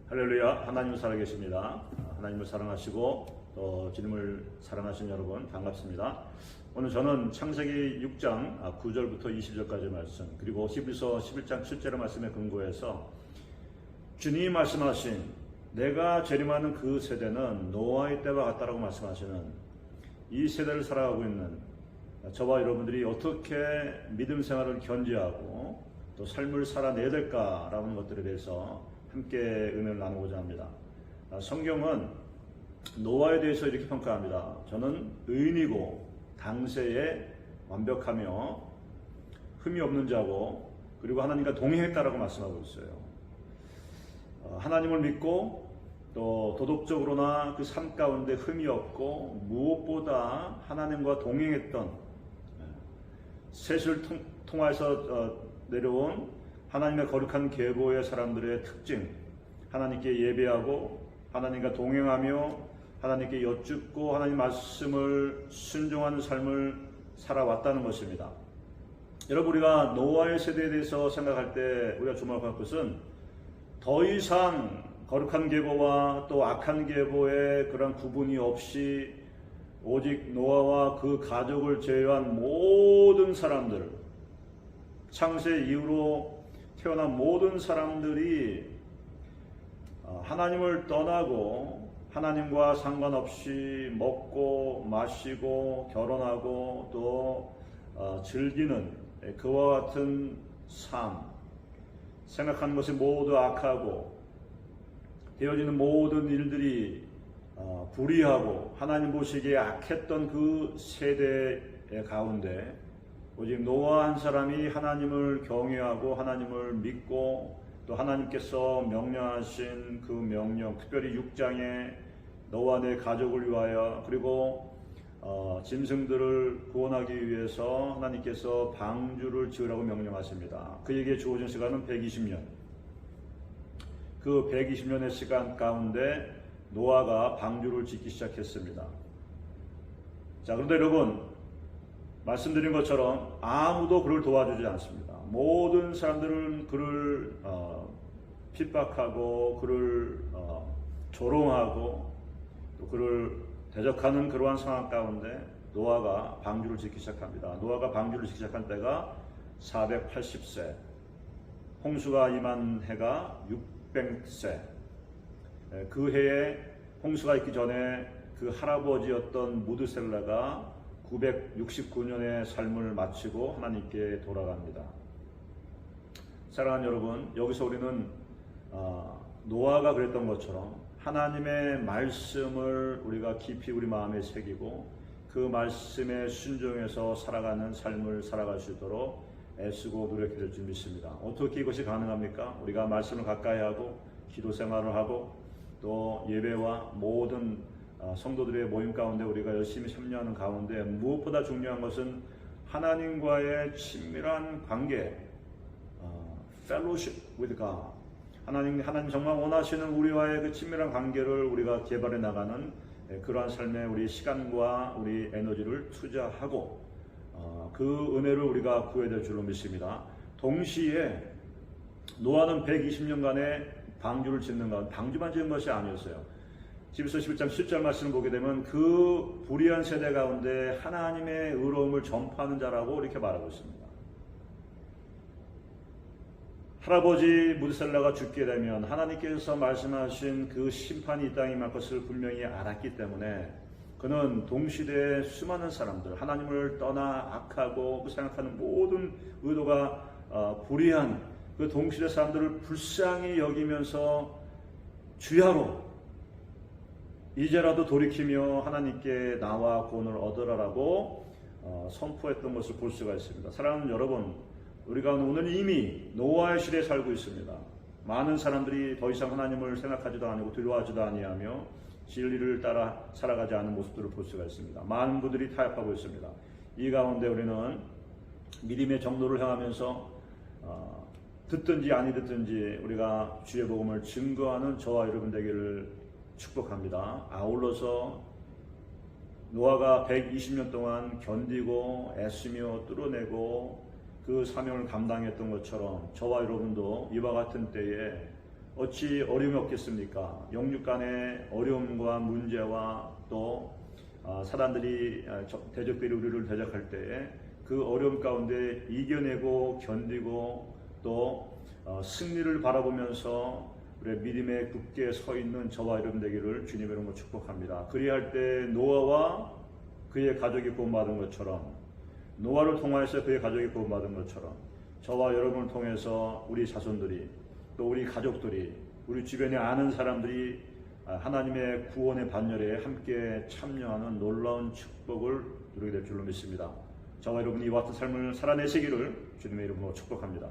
할렐루야. 하나님을 살아계십니다. 하나님을 사랑하시고 또 주님을 사랑하시는 여러분 반갑습니다. 오늘 저는 창세기 6장 9절부터 20절까지 말씀, 그리고 히브리서 11장 7절의 말씀에 근거해서 주님이 말씀하신 내가 재림하는 그 세대는 노아의 때와 같다라고 말씀하시는 이 세대를 살아가고 있는 저와 여러분들이 어떻게 믿음 생활을 견지하고 또 삶을 살아내야 될까라는 것들에 대해서 함께 은혜를 나누고자 합니다. 성경은 노아에 대해서 이렇게 평가합니다. 저는 의인이고 당세에 완벽하며 흠이 없는 자고 그리고 하나님과 동행했다라고 말씀하고 있어요. 하나님을 믿고 또 도덕적으로나 그 삶 가운데 흠이 없고 무엇보다 하나님과 동행했던 셋을 통해서 내려온 하나님의 거룩한 계보의 사람들의 특징, 하나님께 예배하고 하나님과 동행하며 하나님께 여쭙고 하나님 말씀을 순종하는 삶을 살아왔다는 것입니다. 여러분, 우리가 노아의 세대에 대해서 생각할 때 우리가 주목할 것은 더 이상 거룩한 계보와 또 악한 계보의 그런 구분이 없이 오직 노아와 그 가족을 제외한 모든 사람들, 창세 이후로 태어난 모든 사람들이 하나님을 떠나고 하나님과 상관없이 먹고 마시고 결혼하고 또 즐기는 그와 같은 삶, 생각하는 것이 모두 악하고 되어지는 모든 일들이 불의하고 하나님 보시기에 악했던 그 세대 가운데 오직 노아 한 사람이 하나님을 경외하고 하나님을 믿고 또 하나님께서 명령하신 그 명령, 특별히 6장에 너와 내 가족을 위하여 그리고 짐승들을 구원하기 위해서 하나님께서 방주를 지으라고 명령하십니다. 그에게 주어진 시간은 120년. 그 120년의 시간 가운데 노아가 방주를 짓기 시작했습니다. 자, 그런데 여러분, 말씀드린 것처럼 아무도 그를 도와주지 않습니다. 모든 사람들은 그를 핍박하고 그를 조롱하고 또 그를 대적하는 그러한 상황 가운데 노아가 방주를 짓기 시작합니다. 노아가 방주를 짓기 시작한 때가 480세, 홍수가 임한 해가 600세. 그 해에 홍수가 있기 전에 그 할아버지였던 무드셀라가 969년의 삶을 마치고 하나님께 돌아갑니다. 사랑하는 여러분, 여기서 우리는 노아가 그랬던 것처럼 하나님의 말씀을 우리가 깊이 우리 마음에 새기고 그 말씀에 순종해서 살아가는 삶을 살아갈 수 있도록 애쓰고 노력해야 될 줄 믿습니다. 어떻게 이것이 가능합니까? 우리가 말씀을 가까이 하고 기도 생활을 하고 또 예배와 모든 성도들의 모임 가운데 우리가 열심히 참여하는 가운데 무엇보다 중요한 것은 하나님과의 친밀한 관계, fellowship with God. 하나님 정말 원하시는 우리와의 그 친밀한 관계를 우리가 개발해 나가는 그러한 삶에 우리 시간과 우리 에너지를 투자하고 그 은혜를 우리가 구해야 될 줄로 믿습니다. 동시에 노아는 120년간의 방주를 짓는 가운데 방주만 짓는 것이 아니었어요. 히브리서 11장 10절 말씀을 보게 되면 그 불의한 세대 가운데 하나님의 의로움을 전파하는 자라고 이렇게 말하고 있습니다. 할아버지 무드셀라가 죽게 되면 하나님께서 말씀하신 그 심판이 이 땅에 임할 것을 분명히 알았기 때문에 그는 동시대의 수많은 사람들, 하나님을 떠나 악하고 생각하는 모든 의도가 불의한 그 동시대 사람들을 불쌍히 여기면서 주야로 이제라도 돌이키며 하나님께 나와 구원을 얻으라라고 선포했던 것을 볼 수가 있습니다. 사랑하는 여러분, 우리가 오늘 이미 노아의 시대에 살고 있습니다. 많은 사람들이 더 이상 하나님을 생각하지도 아니고 두려워하지도 아니하며 진리를 따라 살아가지 않는 모습들을 볼 수가 있습니다. 많은 분들이 타협하고 있습니다. 이 가운데 우리는 믿음의 정도를 향하면서 듣든지 아니 듣든지 우리가 주의 복음을 증거하는 저와 여러분 되기를 축복합니다. 아울러서 노아가 120년 동안 견디고 애쓰며 뚫어내고 그 사명을 감당했던 것처럼 저와 여러분도 이와 같은 때에 어찌 어려움이 없겠습니까? 영육 간의 어려움과 문제와 또 사람들이 대적들이 우리를 대적할 때에 그 어려움 가운데 이겨내고 견디고 또 승리를 바라보면서 우리의 믿음에 굳게 서 있는 저와 여러분 되기를 주님의 이름으로 축복합니다. 그리할 때 노아와 그의 가족이 구원받은 것처럼, 노아를 통하여서 그의 가족이 구원받은 것처럼 저와 여러분을 통해서 우리 자손들이 또 우리 가족들이 우리 주변에 아는 사람들이 하나님의 구원의 반열에 함께 참여하는 놀라운 축복을 누리게 될 줄로 믿습니다. 저와 여러분이 이와 같은 삶을 살아내시기를 주님의 이름으로 축복합니다.